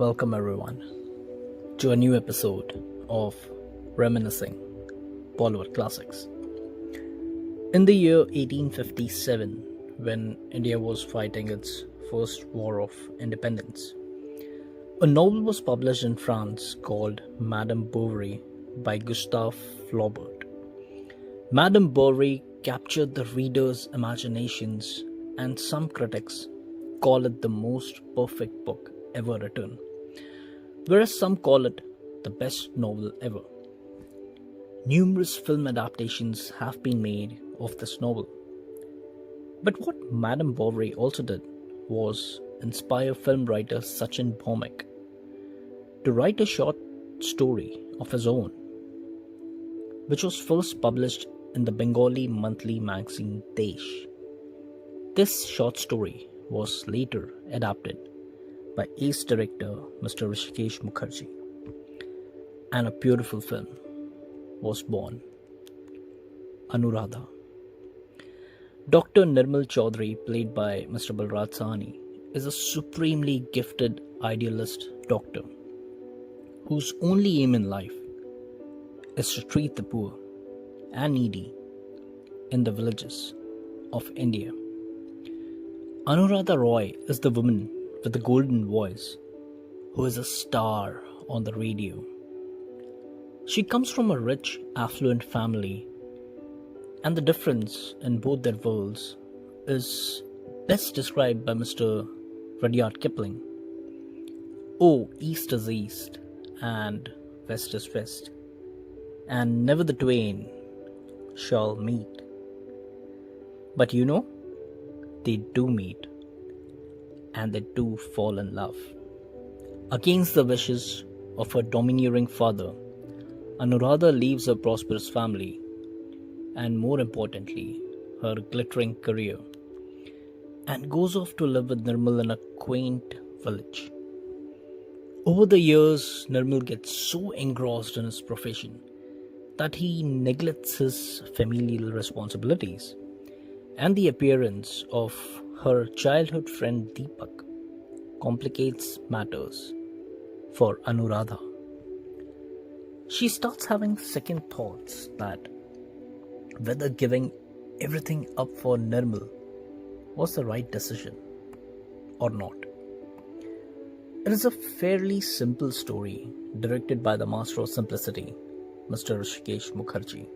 Welcome everyone to a new episode of Reminiscing Bollywood Classics. In the year 1857, when India was fighting its first war of independence, a novel was published in France called Madame Bovary by Gustave Flaubert. Madame Bovary captured the reader's imaginations, and some critics call it the most perfect book ever written, whereas some call it the best novel ever. Numerous film adaptations have been made of this novel. But what Madame Bovary also did was inspire film writer Sachin Bhowmik to write a short story of his own, which was first published in the Bengali monthly magazine Desh. This short story was later adapted by ace director Mr. Rishikesh Mukherjee, and a beautiful film was born, Anuradha. Dr. Nirmal Chaudhary, played by Mr. Balraj Sahni, is a supremely gifted idealist doctor whose only aim in life is to treat the poor and needy in the villages of India. Anuradha Roy is the woman with the golden voice who is a star on the radio. She comes from a rich, affluent family, and the difference in both their worlds is best described by Mr. Rudyard Kipling. Oh, East is East, and West is West, and never the twain shall meet. But they do meet, and they do fall in love. Against the wishes of her domineering father, Anuradha leaves her prosperous family and, more importantly, her glittering career, and goes off to live with Nirmal in a quaint village. Over the years, Nirmal gets so engrossed in his profession that he neglects his familial responsibilities, and the appearance of her childhood friend Deepak complicates matters for Anuradha. She starts having second thoughts that whether giving everything up for Nirmal was the right decision or not. It is a fairly simple story directed by the master of simplicity, Mr. Rishikesh Mukherjee.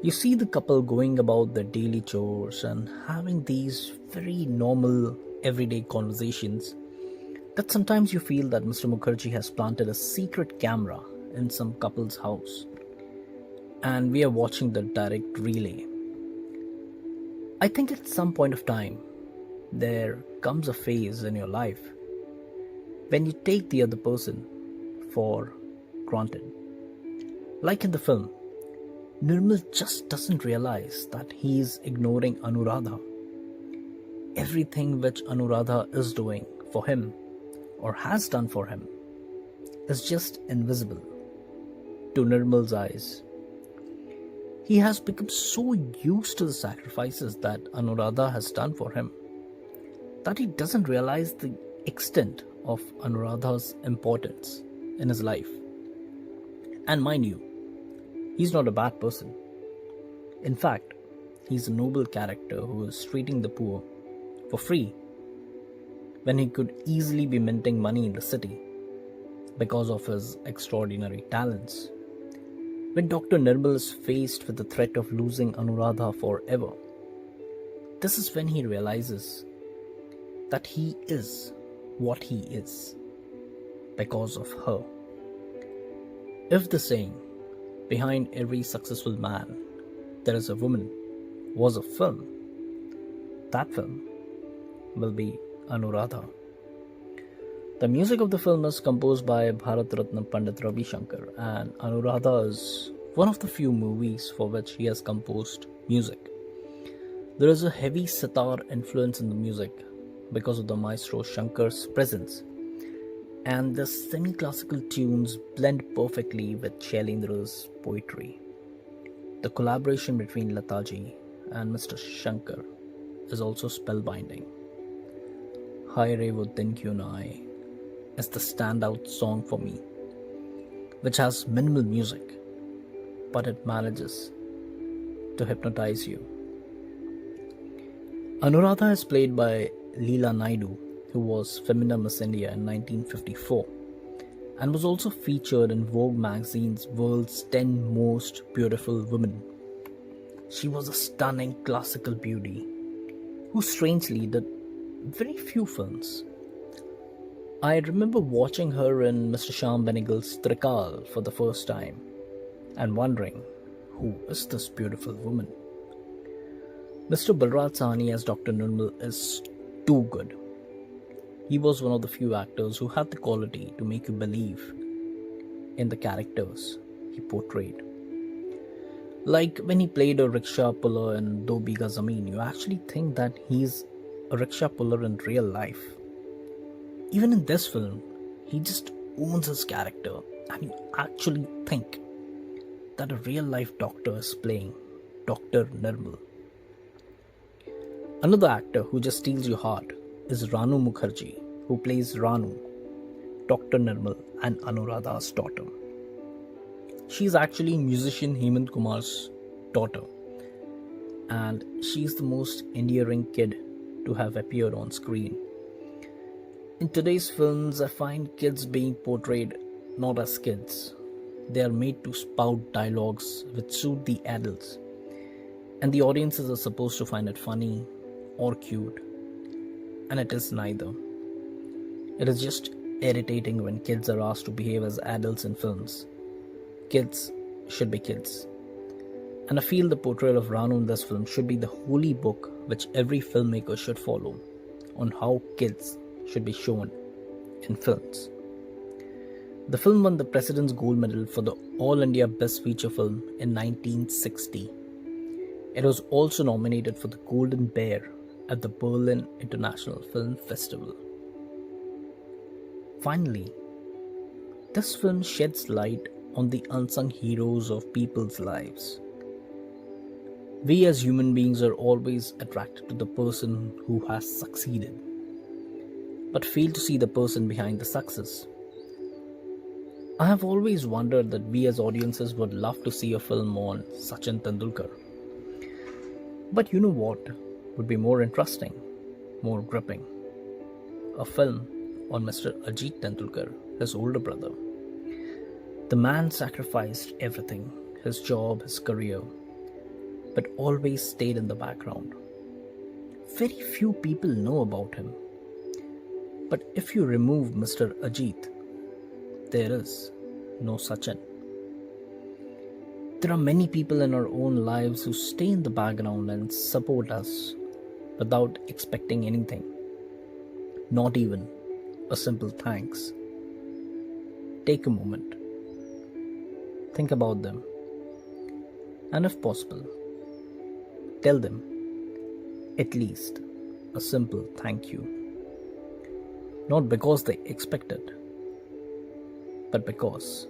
You see the couple going about their daily chores and having these very normal, everyday conversations that sometimes you feel that Mr. Mukherjee has planted a secret camera in some couple's house, and we are watching the direct relay. I think at some point of time, there comes a phase in your life when you take the other person for granted. Like in the film, Nirmal just doesn't realize that he is ignoring Anuradha. Everything which Anuradha is doing for him or has done for him is just invisible to Nirmal's eyes. He has become so used to the sacrifices that Anuradha has done for him that he doesn't realize the extent of Anuradha's importance in his life. And mind you, he's not a bad person. In fact, he's a noble character who is treating the poor for free when he could easily be minting money in the city because of his extraordinary talents. When Dr. Nirmal is faced with the threat of losing Anuradha forever, this is when he realizes that he is what he is because of her. If the saying, behind every successful man, there is a woman, was a film, that film will be Anuradha. The music of the film is composed by Bharat Ratna Pandit Ravi Shankar, and Anuradha is one of the few movies for which he has composed music. There is a heavy sitar influence in the music because of the maestro Shankar's presence, and the semi-classical tunes blend perfectly with Shailendra's poetry. The collaboration between Lataji and Mr. Shankar is also spellbinding. Hai re wo din kyun na aaye is the standout song for me, which has minimal music, but it manages to hypnotize you. Anuradha is played by Leela Naidu, who was Femina Miss India in 1954 and was also featured in Vogue magazine's World's 10 Most Beautiful Women. She was a stunning classical beauty who strangely did very few films. I remember watching her in Mr. Shyam Benegal's Trikal for the first time and wondering, who is this beautiful woman? Mr. Balraj Sahni as Dr. Nirmal is too good. He was one of the few actors who had the quality to make you believe in the characters he portrayed. Like when he played a rickshaw puller in Do Biga Zameen, you actually think that he's a rickshaw puller in real life. Even in this film, he just owns his character, and you actually think that a real life doctor is playing Dr. Nirmal. Another actor who just steals your heart is Ranu Mukherjee, who plays Ranu, Dr. Nirmal and Anuradha's daughter. She's actually musician Hemant Kumar's daughter, and she's the most endearing kid to have appeared on screen. In today's films, I find kids being portrayed not as kids. They are made to spout dialogues which suit the adults, and the audiences are supposed to find it funny or cute, and it is neither. It is just irritating when kids are asked to behave as adults in films. Kids should be kids. And I feel the portrayal of Ranu in this film should be the holy book which every filmmaker should follow on how kids should be shown in films. The film won the President's Gold Medal for the All India Best Feature Film in 1960. It was also nominated for the Golden Bear at the Berlin International Film Festival. Finally, this film sheds light on the unsung heroes of people's lives. We as human beings are always attracted to the person who has succeeded, but fail to see the person behind the success. I have always wondered that we as audiences would love to see a film on Sachin Tendulkar. But you know what would be more interesting, more gripping? A film on Mr. Ajit Tendulkar, his older brother. The man sacrificed everything, his job, his career, but always stayed in the background. Very few people know about him. But if you remove Mr. Ajit, there is no Sachin. There are many people in our own lives who stay in the background and support us without expecting anything, not even a simple thanks. Take a moment, think about them, and if possible, tell them at least a simple thank you. Not because they expect it, but because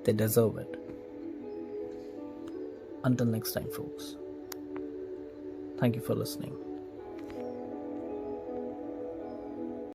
they deserve it. Until next time, folks. Thank you for listening.